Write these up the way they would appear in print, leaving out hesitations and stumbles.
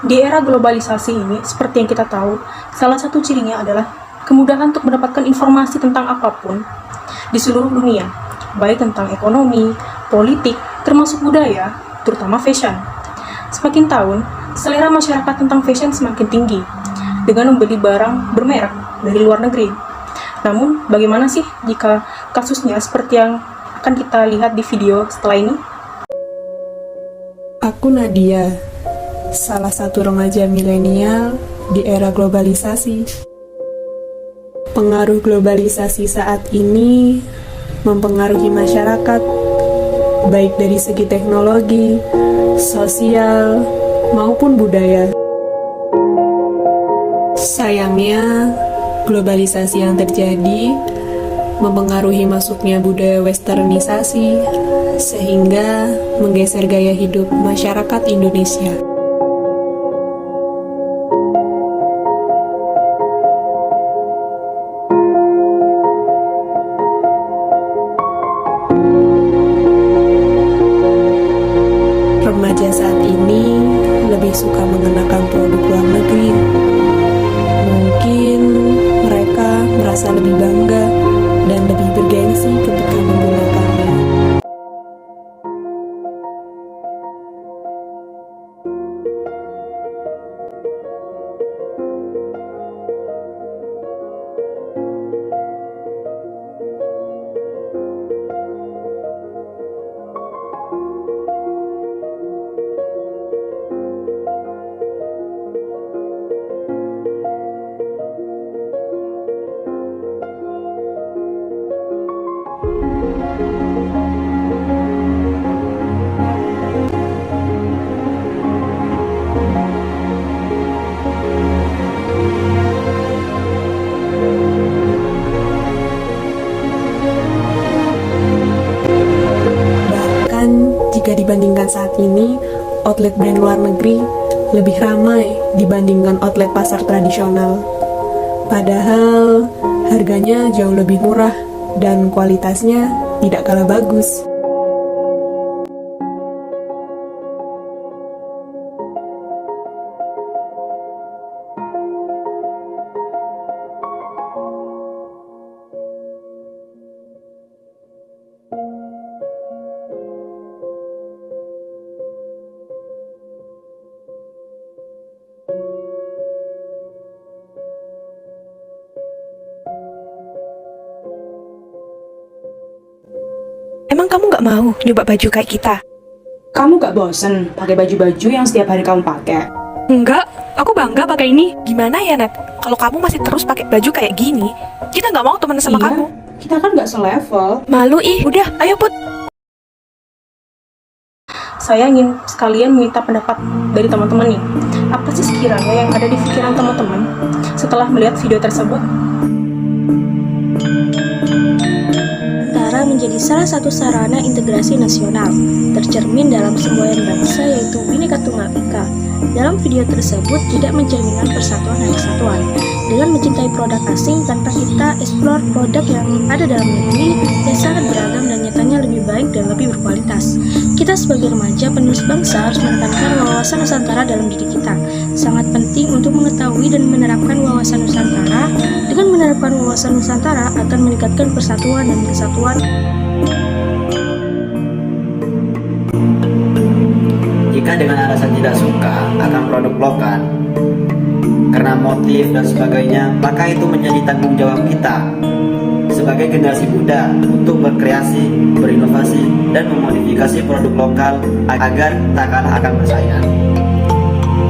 Di era globalisasi ini, seperti yang kita tahu, salah satu cirinya adalah kemudahan untuk mendapatkan informasi tentang apapun di seluruh dunia, baik tentang ekonomi, politik, termasuk budaya, terutama fashion. Semakin tahun, selera masyarakat tentang fashion semakin tinggi dengan membeli barang bermerek dari luar negeri. Namun, bagaimana sih jika kasusnya seperti yang akan kita lihat di video setelah ini? Aku Nadia, salah satu remaja milenial di era globalisasi. Pengaruh globalisasi saat ini mempengaruhi masyarakat, baik dari segi teknologi, sosial, maupun budaya. Sayangnya, globalisasi yang terjadi mempengaruhi masuknya budaya westernisasi, sehingga menggeser gaya hidup masyarakat Indonesia. Remaja saat ini lebih suka mengenakan produk luar negeri. Mungkin mereka merasa lebih bangga dan lebih bergengsi ketika menggunakannya. Jika dibandingkan saat ini, outlet brand luar negeri lebih ramai dibandingkan outlet pasar tradisional. Padahal harganya jauh lebih murah dan kualitasnya tidak kalah bagus. Emang kamu gak mau nyoba baju kayak kita? Kamu gak bosen pakai baju-baju yang setiap hari kamu pakai? Enggak, aku bangga pakai ini. Gimana ya, Nat? Kalau kamu masih terus pakai baju kayak gini, kita gak mau temen sama Iya, kamu. kita kan gak selevel. Malu ih, udah, ayo Put. Saya ingin sekalian meminta pendapat dari teman-teman nih. Apa sih sekiranya yang ada di pikiran teman-teman setelah melihat video tersebut? Tara menjadi salah satu sarana integrasi nasional, tercermin dalam semboyan bangsa yaitu Bhinneka Tunggal Ika. Dalam video tersebut tidak mencerminkan persatuan dan kesatuan, dengan mencintai produk asing tanpa kita eksplor produk yang ada dalam negeri yang sangat beragam dan nyatanya lebih baik dan lebih berkualitas. Kita sebagai remaja penerus bangsa harus menekankan wawasan Nusantara dalam diri kita. Sangat penting untuk mengetahui dan menerapkan wawasan Nusantara. Dengan menerapkan wawasan Nusantara akan meningkatkan persatuan dan kesatuan. Jika dengan alasan tidak suka akan produk lokal karena motif dan sebagainya, maka itu menjadi tanggung jawab kita sebagai generasi muda untuk berkreasi, berinovasi, dan memodifikasi produk lokal agar tak kalah akan bersaing.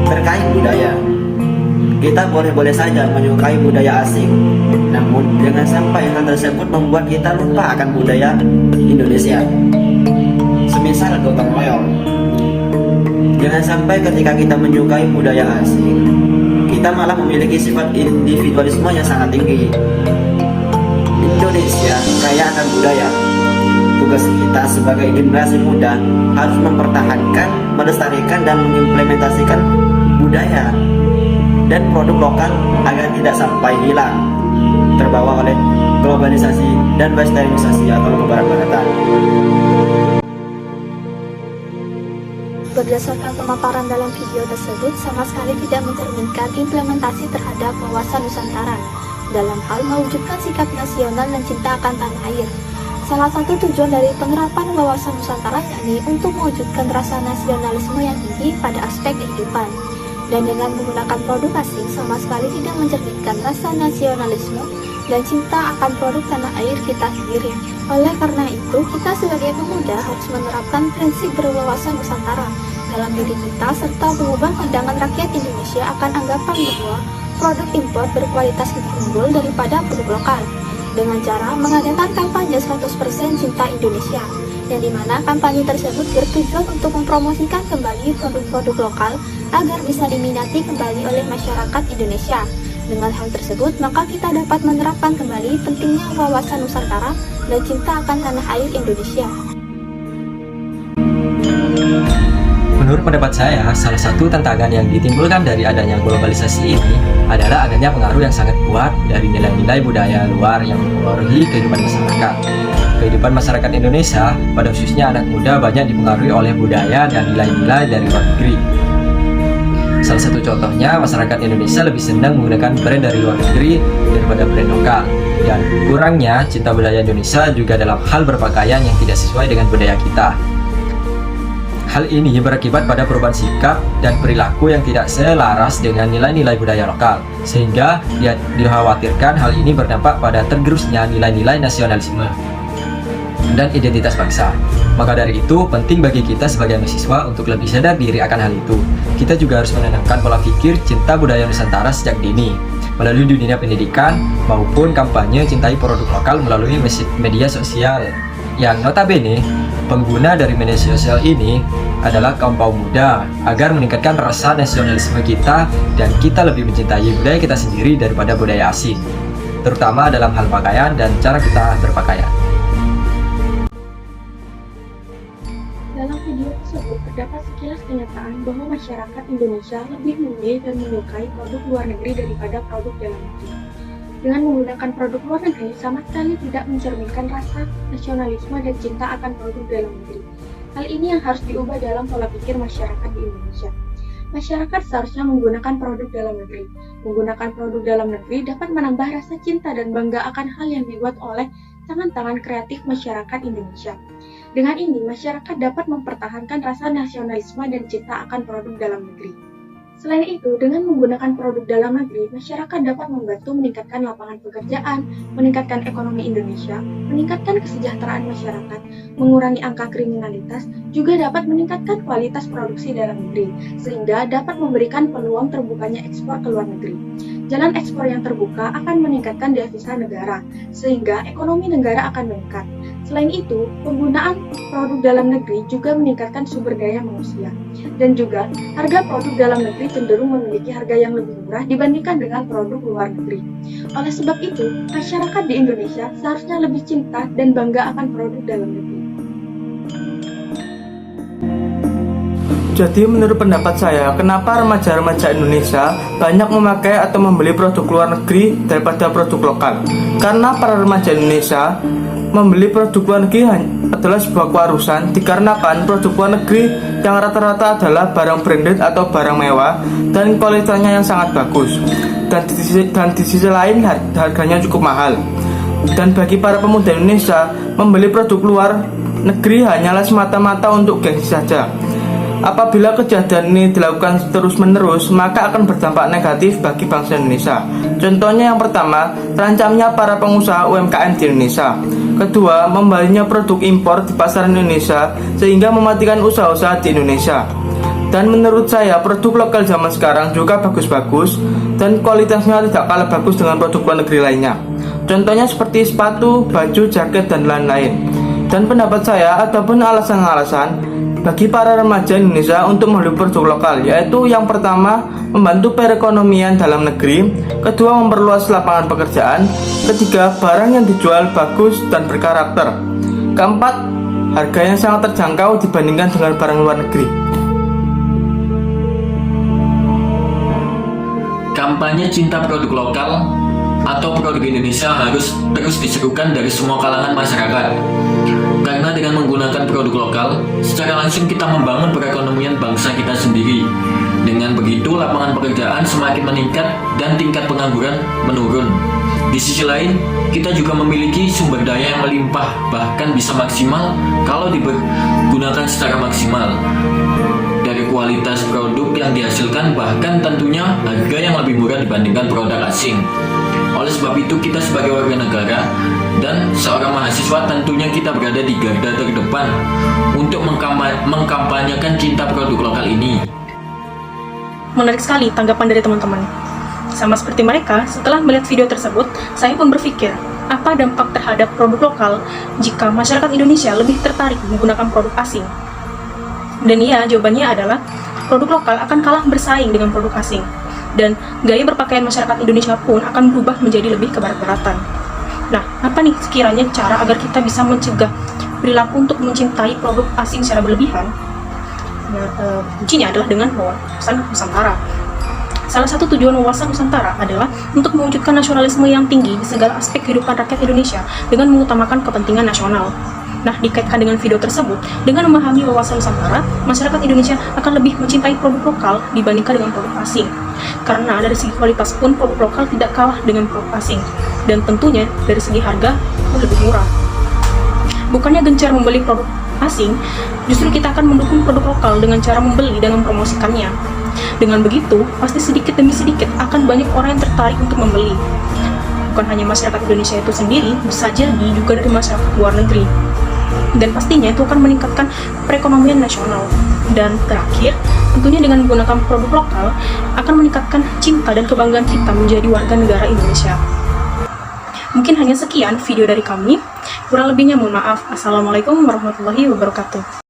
Terkait budaya, kita boleh-boleh saja menyukai budaya asing, namun jangan sampai hal tersebut membuat kita lupa akan budaya Indonesia. Semisal gotong royong, jangan sampai ketika kita menyukai budaya asing, kita malah memiliki sifat individualisme yang sangat tinggi. Indonesia kaya akan budaya. Tugas kita sebagai generasi muda harus mempertahankan, melestarikan, dan mengimplementasikan budaya dan produk lokal agar tidak sampai hilang, terbawa oleh globalisasi dan westernisasi atau kebarat-baratan. berdasarkan pemaparan dalam video tersebut sama sekali tidak mencerminkan implementasi terhadap wawasan Nusantara dalam hal mewujudkan sikap nasional dan cinta akan tanah air. Salah satu tujuan dari penerapan wawasan Nusantara yakni untuk mewujudkan rasa nasionalisme yang tinggi pada aspek kehidupan. Dan dengan menggunakan produk asing sama sekali tidak mencerminkan rasa nasionalisme dan cinta akan produk tanah air kita sendiri. Oleh karena itu, kita sebagai pemuda harus menerapkan prinsip berwawasan Nusantara dalam diri kita serta mengubah pandangan rakyat Indonesia akan anggapan bahwa produk impor berkualitas lebih unggul daripada produk lokal dengan cara mengadakan kampanye 100% cinta Indonesia, yang dimana kampanye tersebut bertujuan untuk mempromosikan kembali produk-produk lokal agar bisa diminati kembali oleh masyarakat Indonesia. Dengan hal tersebut, maka kita dapat menerapkan kembali pentingnya wawasan Nusantara dan cinta akan tanah air Indonesia. Menurut pendapat saya, salah satu tantangan yang ditimbulkan dari adanya globalisasi ini adalah adanya pengaruh yang sangat kuat dari nilai-nilai budaya luar yang mempengaruhi kehidupan masyarakat. Kehidupan masyarakat Indonesia, pada khususnya anak muda, banyak dipengaruhi oleh budaya dan nilai-nilai dari luar negeri. Salah satu contohnya, masyarakat Indonesia lebih senang menggunakan brand dari luar negeri daripada brand lokal. Dan kurangnya cinta budaya Indonesia juga dalam hal berpakaian yang tidak sesuai dengan budaya kita. Hal ini berakibat pada perubahan sikap dan perilaku yang tidak selaras dengan nilai-nilai budaya lokal, sehingga dikhawatirkan hal ini berdampak pada tergerusnya nilai-nilai nasionalisme dan identitas bangsa. Maka dari itu, penting bagi kita sebagai mahasiswa untuk lebih sadar diri akan hal itu. Kita juga harus menanamkan pola pikir cinta budaya Nusantara sejak dini, melalui dunia pendidikan maupun kampanye cintai produk lokal melalui media sosial. Yang notabene, pengguna dari media sosial ini adalah kaum muda, agar meningkatkan rasa nasionalisme kita dan kita lebih mencintai budaya kita sendiri daripada budaya asing, terutama dalam hal pakaian dan cara kita berpakaian. Dalam video tersebut terdapat sekilas kenyataan bahwa masyarakat Indonesia lebih memilih dan menyukai produk luar negeri daripada produk dalam negeri. Dengan menggunakan produk luar negeri sama sekali tidak mencerminkan rasa nasionalisme dan cinta akan produk dalam negeri. Hal ini yang harus diubah dalam pola pikir masyarakat di Indonesia. Masyarakat seharusnya menggunakan produk dalam negeri. Menggunakan produk dalam negeri dapat menambah rasa cinta dan bangga akan hal yang dibuat oleh tangan-tangan kreatif masyarakat Indonesia. Dengan ini, masyarakat dapat mempertahankan rasa nasionalisme dan cinta akan produk dalam negeri. Selain itu, dengan menggunakan produk dalam negeri, masyarakat dapat membantu meningkatkan lapangan pekerjaan, meningkatkan ekonomi Indonesia, meningkatkan kesejahteraan masyarakat, mengurangi angka kriminalitas, juga dapat meningkatkan kualitas produksi dalam negeri, sehingga dapat memberikan peluang terbukanya ekspor ke luar negeri. Jalan ekspor yang terbuka akan meningkatkan devisa negara, sehingga ekonomi negara akan meningkat. Selain itu, penggunaan produk dalam negeri juga meningkatkan sumber daya manusia. Dan juga, harga produk dalam negeri cenderung memiliki harga yang lebih murah dibandingkan dengan produk luar negeri. Oleh sebab itu, masyarakat di Indonesia seharusnya lebih cinta dan bangga akan produk dalam negeri. Jadi menurut pendapat saya, kenapa remaja-remaja Indonesia banyak memakai atau membeli produk luar negeri daripada produk lokal? Karena para remaja Indonesia membeli produk luar negeri adalah sebuah keharusan, dikarenakan produk luar negeri yang rata-rata adalah barang branded atau barang mewah dan kualitasnya yang sangat bagus, dan di sisi lain harganya cukup mahal. Dan bagi para pemuda Indonesia, membeli produk luar negeri hanyalah semata-mata untuk gengsi saja. Apabila kejadian ini dilakukan terus-menerus, maka akan berdampak negatif bagi bangsa Indonesia. Contohnya yang pertama, terancamnya para pengusaha UMKM di Indonesia. Kedua, membelinya produk impor di pasaran Indonesia sehingga mematikan usaha-usaha di Indonesia. Dan menurut saya, produk lokal zaman sekarang juga bagus-bagus dan kualitasnya tidak kalah bagus dengan produk luar negeri lainnya. Contohnya seperti sepatu, baju, jaket, dan lain-lain. Dan pendapat saya, ataupun alasan-alasan bagi para remaja Indonesia untuk membeli produk lokal, yaitu yang pertama, membantu perekonomian dalam negeri. Kedua, memperluas lapangan pekerjaan. Ketiga, barang yang dijual bagus dan berkarakter. Keempat, harganya sangat terjangkau dibandingkan dengan barang luar negeri. Kampanye cinta produk lokal atau produk Indonesia harus terus diserukan dari semua kalangan masyarakat. Karena dengan menggunakan produk lokal, secara langsung kita membangun perekonomian bangsa kita sendiri. Dengan begitu, lapangan pekerjaan semakin meningkat dan tingkat pengangguran menurun. Di sisi lain, kita juga memiliki sumber daya yang melimpah, bahkan bisa maksimal kalau digunakan secara maksimal. Dari kualitas produk yang dihasilkan, bahkan tentunya harga yang lebih murah dibandingkan produk asing. Oleh sebab itu, kita sebagai warga negara dan seorang mahasiswa tentunya kita berada di garda terdepan untuk mengkampanyekan cinta produk lokal ini. Menarik sekali tanggapan dari teman-teman. Sama seperti mereka, setelah melihat video tersebut, saya pun berpikir, apa dampak terhadap produk lokal jika masyarakat Indonesia lebih tertarik menggunakan produk asing? Dan iya, jawabannya adalah produk lokal akan kalah bersaing dengan produk asing. Dan gaya berpakaian masyarakat Indonesia pun akan berubah menjadi lebih kebarat-baratan. Nah, apa nih sekiranya cara agar kita bisa mencegah perilaku untuk mencintai produk asing secara berlebihan? Nah, kuncinya adalah dengan wawasan Nusantara. Salah satu tujuan wawasan Nusantara adalah untuk mewujudkan nasionalisme yang tinggi di segala aspek kehidupan rakyat Indonesia dengan mengutamakan kepentingan nasional. Nah, dikaitkan dengan video tersebut, dengan memahami wawasan Nusantara, masyarakat Indonesia akan lebih mencintai produk lokal dibandingkan dengan produk asing. Karena dari segi kualitas pun produk lokal tidak kalah dengan produk asing. Dan tentunya dari segi harga pun lebih murah. Bukannya gencar membeli produk asing, justru kita akan mendukung produk lokal dengan cara membeli dan mempromosikannya. Dengan begitu, pasti sedikit demi sedikit akan banyak orang yang tertarik untuk membeli. Bukan hanya masyarakat Indonesia itu sendiri, bisa jadi juga dari masyarakat luar negeri. Dan pastinya itu akan meningkatkan perekonomian nasional. Dan terakhir, tentunya dengan menggunakan produk lokal akan meningkatkan cinta dan kebanggaan kita menjadi warga negara Indonesia. Mungkin hanya sekian video dari kami. Kurang lebihnya mohon maaf. Assalamualaikum warahmatullahi wabarakatuh.